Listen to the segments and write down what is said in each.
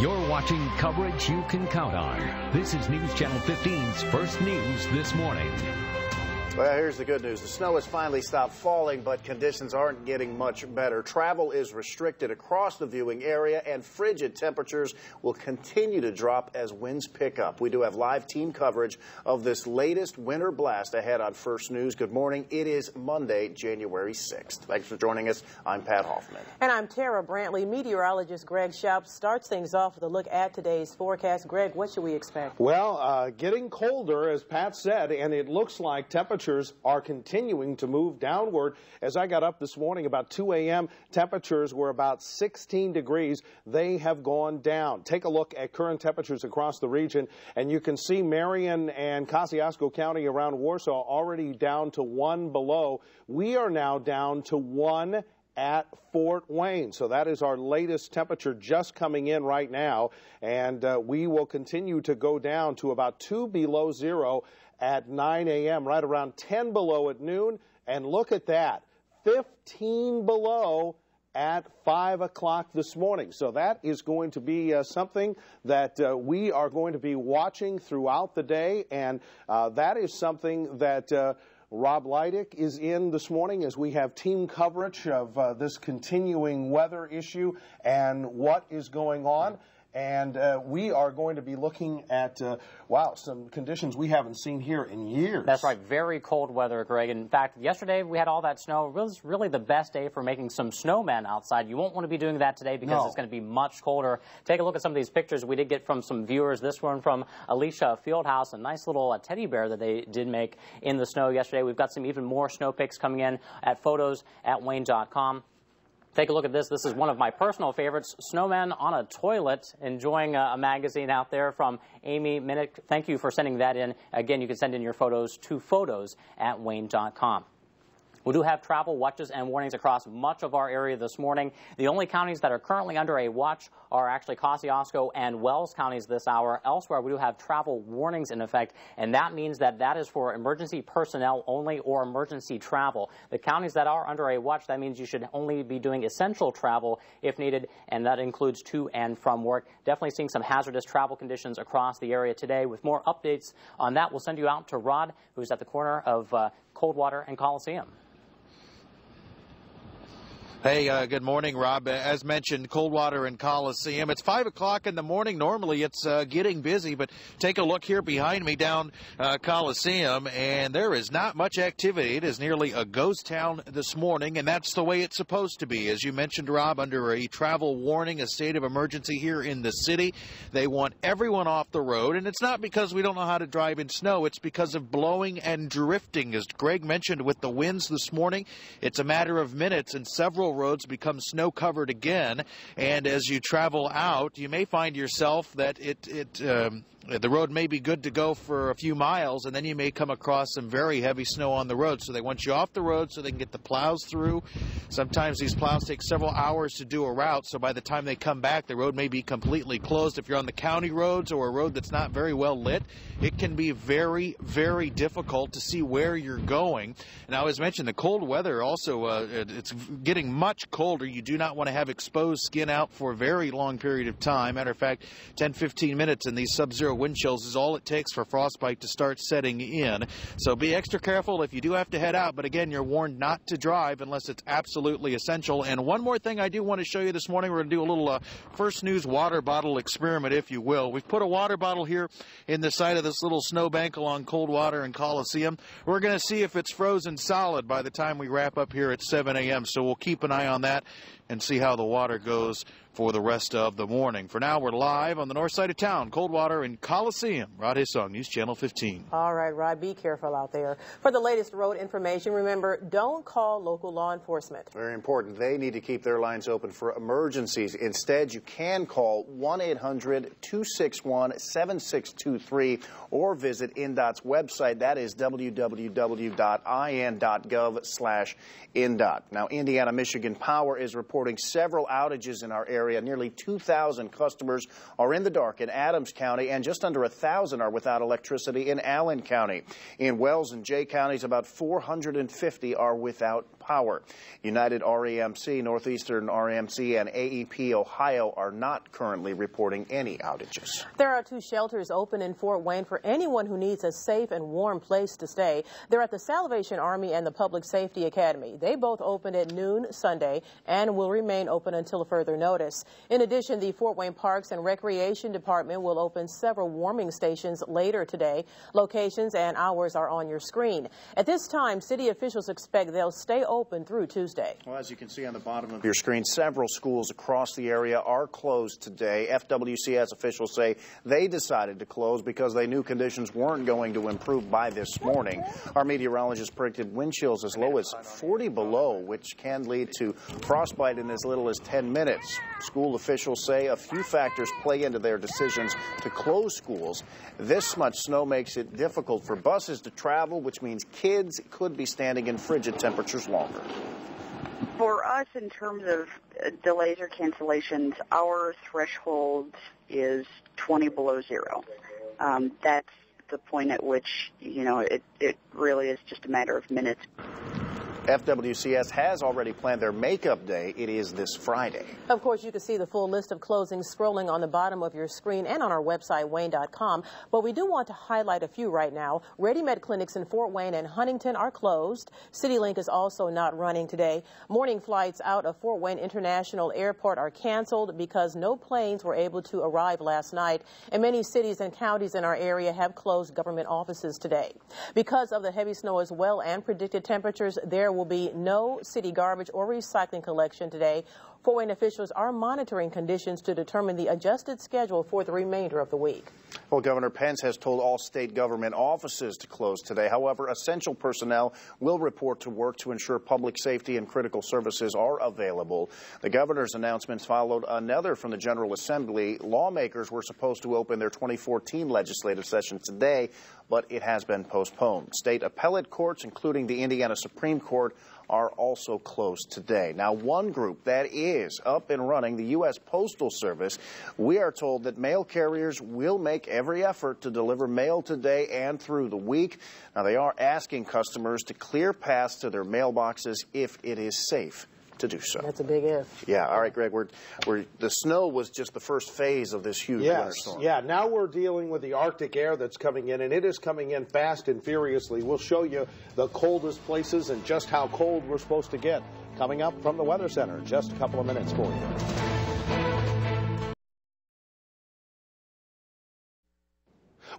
You're watching coverage you can count on. This is News Channel 15's First News this morning. Well, here's the good news. The snow has finally stopped falling, but conditions aren't getting much better. Travel is restricted across the viewing area, and frigid temperatures will continue to drop as winds pick up. We do have live team coverage of this latest winter blast ahead on First News. Good morning. It is Monday, January 6th. Thanks for joining us. I'm Pat Hoffman. And I'm Tara Brantley. Meteorologist Greg Schaub starts things off with a look at today's forecast. Greg, what should we expect? Well, getting colder, as Pat said, and it looks like temperatures are continuing to move downward. As I got up this morning about 2 a.m., temperatures were about 16 degrees. They have gone down. Take a look at current temperatures across the region, and you can see Marion and Kosciuszko County around Warsaw already down to 1 below. We are now down to 1 at Fort Wayne. So that is our latest temperature just coming in right now, and we will continue to go down to about 2 below zero at 9 a.m., right around 10 below at noon, and look at that, 15 below at 5 o'clock this morning. So that is going to be something that we are going to be watching throughout the day, and that is something that Rob Leidick is in this morning as we have team coverage of this continuing weather issue and what is going on. And we are going to be looking at, wow, some conditions we haven't seen here in years. That's right. Very cold weather, Greg. In fact, yesterday we had all that snow. It was really the best day for making some snowmen outside. You won't want to be doing that today because it's going to be much colder. Take a look at some of these pictures we did get from some viewers. This one from Alicia Fieldhouse, a nice little teddy bear that they did make in the snow yesterday. We've got some even more snow pics coming in at photos@WANE.com. Take a look at this. This is one of my personal favorites, snowmen on a toilet enjoying a magazine out there from Amy Minnick. Thank you for sending that in. Again, you can send in your photos to photos@WANE.com. We do have travel watches and warnings across much of our area this morning. The only counties that are currently under a watch are actually Kosciuszko and Wells counties this hour. Elsewhere, we do have travel warnings in effect, and that means that that is for emergency personnel only or emergency travel. The counties that are under a watch, that means you should only be doing essential travel if needed, and that includes to and from work. Definitely seeing some hazardous travel conditions across the area today. With more updates on that, we'll send you out to Rod, who's at the corner of Coldwater and Coliseum. Hey, good morning, Rob. As mentioned, Coldwater and Coliseum. It's 5 o'clock in the morning. Normally it's getting busy, but take a look here behind me down Coliseum, and there is not much activity. It is nearly a ghost town this morning, and that's the way it's supposed to be. As you mentioned, Rob, under a travel warning, a state of emergency here in the city, they want everyone off the road, and it's not because we don't know how to drive in snow. It's because of blowing and drifting. As Greg mentioned, with the winds this morning, it's a matter of minutes, and several roads become snow covered again, and as you travel out, you may find yourself that the road may be good to go for a few miles, and then you may come across some very heavy snow on the road. So they want you off the road so they can get the plows through. Sometimes these plows take several hours to do a route, so by the time they come back, the road may be completely closed. If you're on the county roads or a road that's not very well lit, it can be very, very difficult to see where you're going. Now, as mentioned, the cold weather also, it's getting much colder. You do not want to have exposed skin out for a very long period of time. Matter of fact, 10-15 minutes in these sub-zero wind chills is all it takes for frostbite to start setting in. So be extra careful if you do have to head out. But again, you're warned not to drive unless it's absolutely essential. And one more thing I do want to show you this morning, we're going to do a little First News water bottle experiment, if you will. We've put a water bottle here in the side of this little snowbank along Coldwater and Coliseum. We're going to see if it's frozen solid by the time we wrap up here at 7 a.m. So we'll keep an eye on that and see how the water goes for the rest of the morning. For now, we're live on the north side of town, Coldwater and Coliseum. Rod Hissong, News Channel 15. All right, Rod, be careful out there. For the latest road information, remember, don't call local law enforcement. Very important. They need to keep their lines open for emergencies. Instead, you can call 1-800-261-7623 or visit INDOT's website. That is www.in.gov/INDOT. Now, Indiana Michigan Power is reporting several outages in our area area. Nearly 2,000 customers are in the dark in Adams County, and just under 1,000 are without electricity in Allen County. In Wells and Jay counties, about 450 are without power. United REMC, Northeastern REMC, and AEP Ohio are not currently reporting any outages. There are 2 shelters open in Fort Wayne for anyone who needs a safe and warm place to stay. They're at the Salvation Army and the Public Safety Academy. They both opened at noon Sunday and will remain open until further notice. In addition, the Fort Wayne Parks and Recreation Department will open several warming stations later today. Locations and hours are on your screen. At this time, city officials expect they'll stay open through Tuesday. Well, as you can see on the bottom of your screen, several schools across the area are closed today. FWCS officials say they decided to close because they knew conditions weren't going to improve by this morning. Our meteorologist predicted wind chills as low as 40 below, which can lead to frostbite in as little as 10 minutes. School officials say a few factors play into their decisions to close schools. This much snow makes it difficult for buses to travel, which means kids could be standing in frigid temperatures longer. For us, in terms of delays or cancellations, our threshold is 20 below zero. That's the point at which, it really is just a matter of minutes. FWCS has already planned their makeup day. It is this Friday. Of course, you can see the full list of closings scrolling on the bottom of your screen and on our website, WANE.com. But we do want to highlight a few right now. ReadyMed clinics in Fort Wayne and Huntington are closed. CityLink is also not running today. Morning flights out of Fort Wayne International Airport are canceled because no planes were able to arrive last night. And many cities and counties in our area have closed government offices today. Because of the heavy snow as well and predicted temperatures, there will be no city garbage or recycling collection today. Fort Wayne officials are monitoring conditions to determine the adjusted schedule for the remainder of the week. Well, Governor Pence has told all state government offices to close today. However, essential personnel will report to work to ensure public safety and critical services are available. The governor's announcements followed another from the General Assembly. Lawmakers were supposed to open their 2014 legislative session today, but it has been postponed. State appellate courts, including the Indiana Supreme Court, are also closed today. Now, one group that is up and running, the U.S. Postal Service, we are told that mail carriers will make every effort to deliver mail today and through the week. Now, they are asking customers to clear paths to their mailboxes if it is safe to do so. That's a big if. Yeah. All right, Greg, the snow was just the first phase of this huge winter storm. Yeah, now we're dealing with the Arctic air that's coming in, and it is coming in fast and furiously. We'll show you the coldest places and just how cold we're supposed to get coming up from the Weather Center in just a couple of minutes for you.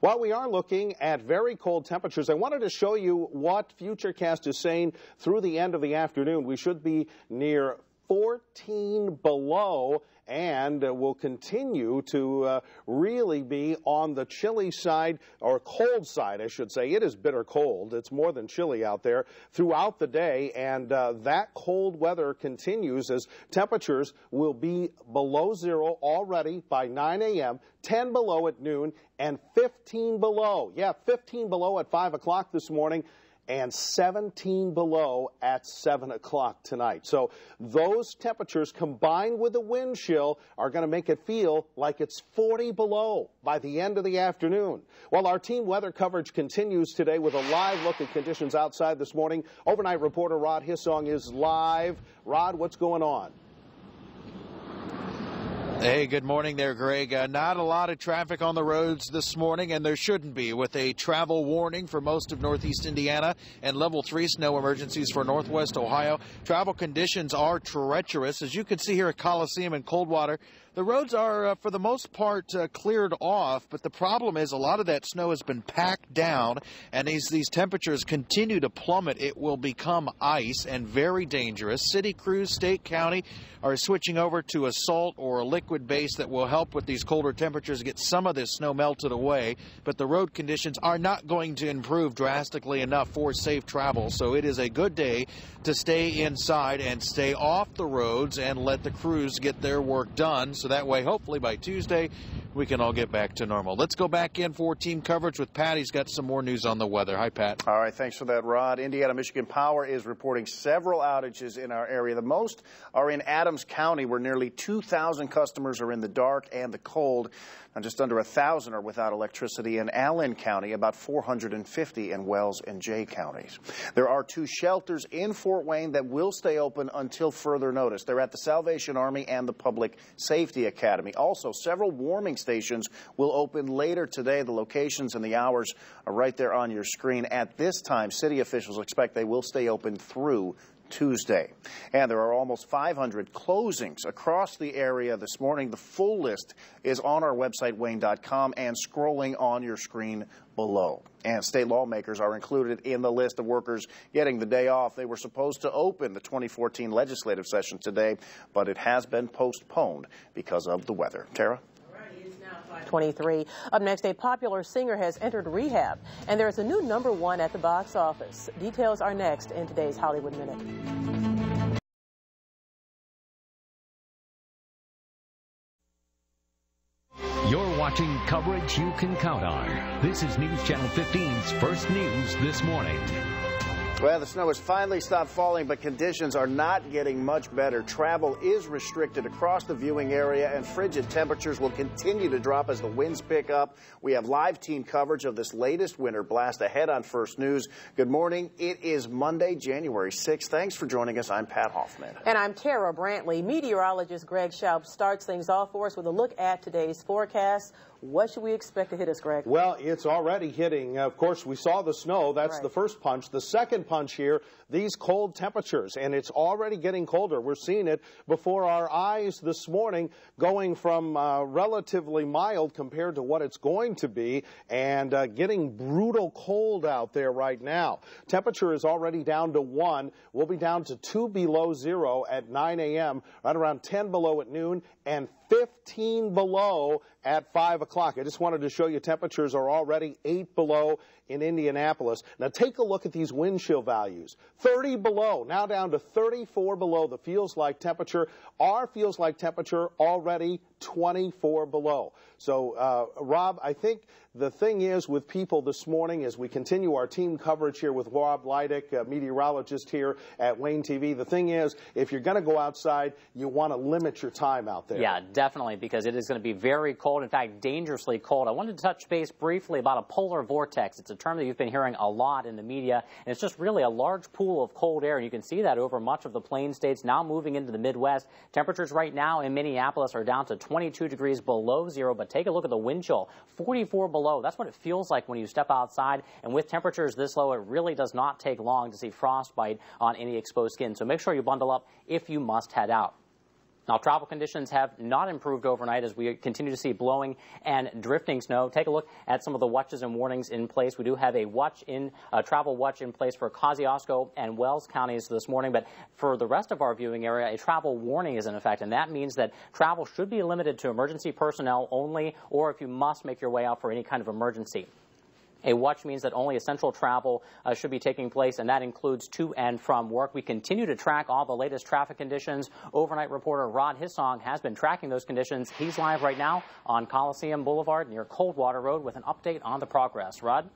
While we are looking at very cold temperatures, I wanted to show you what Futurecast is saying through the end of the afternoon. We should be near 14 below, and will continue to really be on the chilly side, or cold side, I should say. It is bitter cold. It's more than chilly out there throughout the day, and that cold weather continues as temperatures will be below zero already by 9 a.m., 10 below at noon, and 15 below. Yeah, 15 below at 5 o'clock this morning, and 17 below at 7 o'clock tonight. So those temperatures combined with the wind chill are going to make it feel like it's 40 below by the end of the afternoon. Well, our team weather coverage continues today with a live look at conditions outside this morning. Overnight reporter Rod Hissong is live. Rod, what's going on? Hey, good morning there, Greg. Not a lot of traffic on the roads this morning, and there shouldn't be, with a travel warning for most of northeast Indiana and level 3 snow emergencies for northwest Ohio. Travel conditions are treacherous. As you can see here at Coliseum and Coldwater, the roads are, for the most part, cleared off, but the problem is a lot of that snow has been packed down, and as these temperatures continue to plummet, it will become ice and very dangerous. City crews, state, county are switching over to a salt or a liquid base that will help with these colder temperatures get some of this snow melted away, but the road conditions are not going to improve drastically enough for safe travel, so it is a good day to stay inside and stay off the roads and let the crews get their work done. So that way, hopefully by Tuesday, we can all get back to normal. Let's go back in for team coverage with Pat. He's got some more news on the weather. Hi, Pat. All right, thanks for that, Rod. Indiana-Michigan Power is reporting several outages in our area. The most are in Adams County, where nearly 2,000 customers are in the dark and the cold. And just under 1,000 are without electricity in Allen County, about 450 in Wells and Jay counties. There are 2 shelters in Fort Wayne that will stay open until further notice. They're at the Salvation Army and the Public Safety Academy. Also, several warming stations will open later today. The locations and the hours are right there on your screen. At this time, city officials expect they will stay open through Tuesday. And there are almost 500 closings across the area this morning. The full list is on our website, WANE.com, and scrolling on your screen below. And state lawmakers are included in the list of workers getting the day off. They were supposed to open the 2014 legislative session today, but it has been postponed because of the weather. Tara? 23. Up next, a popular singer has entered rehab, and there's a new #1 at the box office. Details are next in today's Hollywood Minute. You're watching coverage you can count on. This is News Channel 15's First News This Morning. Well, the snow has finally stopped falling, but conditions are not getting much better. Travel is restricted across the viewing area, and frigid temperatures will continue to drop as the winds pick up. We have live team coverage of this latest winter blast ahead on First News. Good morning. It is Monday, January 6th. Thanks for joining us. I'm Pat Hoffman. And I'm Tara Brantley. Meteorologist Greg Schaub starts things off for us with a look at today's forecast. What should we expect to hit us, Greg? Well, it's already hitting. Of course, we saw the snow. That's the first punch. The second punch here, these cold temperatures, and it's already getting colder. We're seeing it before our eyes this morning, going from relatively mild compared to what it's going to be, and getting brutal cold out there right now. Temperature is already down to 1. We'll be down to 2 below 0 at 9 a.m., right around 10 below at noon, and 15 below at 5 o'clock. I just wanted to show you temperatures are already 8 below in Indianapolis. Now take a look at these wind chill values. 30 below, now down to 34 below the feels-like temperature. Our feels-like temperature already 24 below. So, Rob, I think the thing is with people this morning as we continue our team coverage here with Rob Leidick, meteorologist here at WANE-TV, the thing is, if you're going to go outside, you want to limit your time out there. Yeah, definitely, because it is going to be very cold, in fact, dangerously cold. I wanted to touch base briefly about a polar vortex. It's a term that you've been hearing a lot in the media, and it's just really a large pool of cold air, and you can see that over much of the plain states, now moving into the Midwest. Temperatures right now in Minneapolis are down to 22 degrees below 0, but take a look at the wind chill, 44 below. That's what it feels like when you step outside, and with temperatures this low, it really does not take long to see frostbite on any exposed skin. So make sure you bundle up if you must head out. Now, travel conditions have not improved overnight as we continue to see blowing and drifting snow. Take a look at some of the watches and warnings in place. We do have a travel watch in place for Kosciuszko and Wells counties this morning, but for the rest of our viewing area, a travel warning is in effect, and that means that travel should be limited to emergency personnel only, or if you must make your way out for any kind of emergency. A watch means that only essential travel should be taking place, and that includes to and from work. We continue to track all the latest traffic conditions. Overnight reporter Rod Hissong has been tracking those conditions. He's live right now on Coliseum Boulevard near Coldwater Road with an update on the progress. Rod?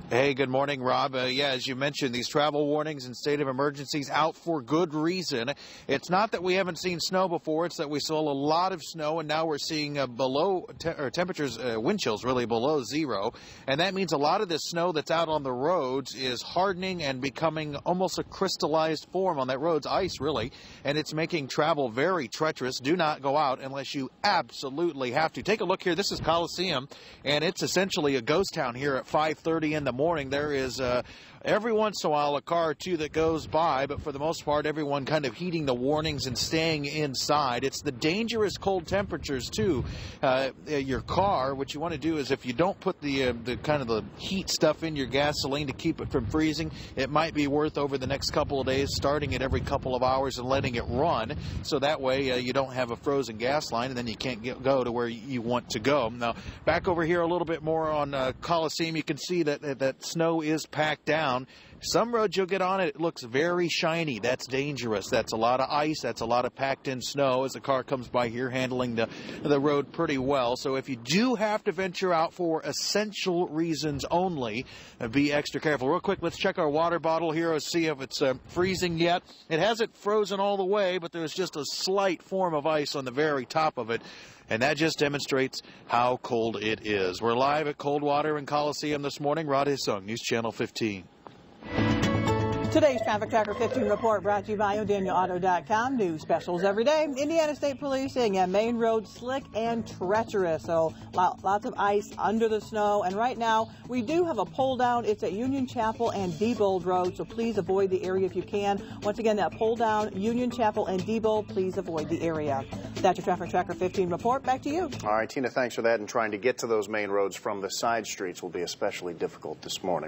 Hey, good morning, Rob. Yeah, as you mentioned, these travel warnings and state of emergencies out for good reason. It's not that we haven't seen snow before. It's that we saw a lot of snow, and now we're seeing temperatures, wind chills really below 0. And that means a lot of this snow that's out on the roads is hardening and becoming almost a crystallized form on that road's ice, really. And it's making travel very treacherous. Do not go out unless you absolutely have to. Take a look here. This is Coliseum, and it's essentially a ghost town here at 5:30 in the morning. There is every once in a while a car or two that goes by, but for the most part everyone kind of heeding the warnings and staying inside. It's the dangerous cold temperatures too. Your car, what you want to do is if you don't put the kind of the heat stuff in your gasoline to keep it from freezing, it might be worth over the next couple of days starting it every couple of hours and letting it run, so that way you don't have a frozen gas line and then you can't go to where you want to go. Now back over here a little bit more on Coliseum, you can see that snow is packed down. Some roads you'll get on it looks very shiny. That's dangerous. That's a lot of ice. That's a lot of packed in snow as the car comes by here handling the road pretty well. So if you do have to venture out for essential reasons only, be extra careful. Real quick, let's check our water bottle here and see if it's freezing yet. It hasn't frozen all the way, but there's just a slight form of ice on the very top of it. And that just demonstrates how cold it is. We're live at Coldwater and Coliseum this morning. Rod Hissung, News Channel 15. Today's Traffic Tracker 15 report brought to you by ODanielAuto.com. New specials every day. Indiana State Police saying main road slick and treacherous. So lots of ice under the snow. And right now we do have a pull down. It's at Union Chapel and Diebold Road. So please avoid the area if you can. Once again, that pull down, Union Chapel and Diebold. Please avoid the area. That's your Traffic Tracker 15 report. Back to you. All right, Tina, thanks for that. And trying to get to those main roads from the side streets will be especially difficult this morning.